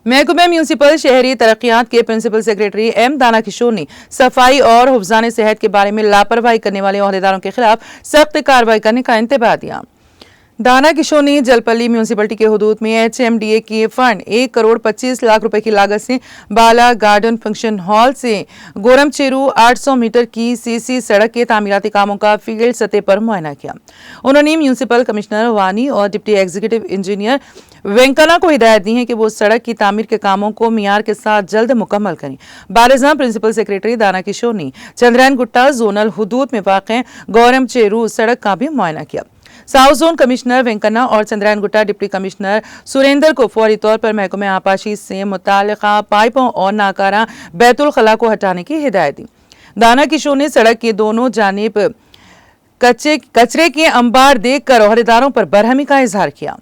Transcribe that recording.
महकमे म्यूनिसिपल शहरी तरक्कियात के प्रिंसिपल सेक्रेटरी एम दाना किशोर ने सफाई और हुफ्जान सेहत के बारे में लापरवाही करने वाले ओहदेदारों के खिलाफ सख्त कार्रवाई करने का इंतबाह दिया। दाना किशोर ने जलपल्ली म्यूनिसिपलिटी के हुदूद में HMDA के फंड 1 करोड़ 25 लाख रुपए की लागत से बाला गार्डन फंक्शन हॉल से गोरमचेरू 800 मीटर की CC सड़क के तामीराती कामों का फील्ड सतह पर मुआयना किया। उन्होंने म्यूनिसिपल कमिश्नर वानी और डिप्टी एग्जीक्यूटिव इंजीनियर वेंकना को हिदायत दी है कि वो सड़क की तामीर के कामों को मियार के साथ जल्द मुकम्मल करें। बारिज़ां प्रिंसिपल सेक्रेटरी दाना किशोर ने चंद्रायन गुट्टा जोनल हुदूद में वाक़ गौरमचेरू सड़क का भी मुआयना किया। साउथ जोन कमिश्नर वेंकन्ना और चंद्रायन गुट्टा डिप्टी कमिश्नर सुरेंद्र को फौरी तौर पर महकमे आपाशी से मुताल्लिका पाइपों और नाकारा बैतुल खला को हटाने की हिदायत दी। दाना किशोर ने सड़क के दोनों जानिब कचरे के अंबार देखकर ओहदेदारों पर बरहमी का इजहार किया।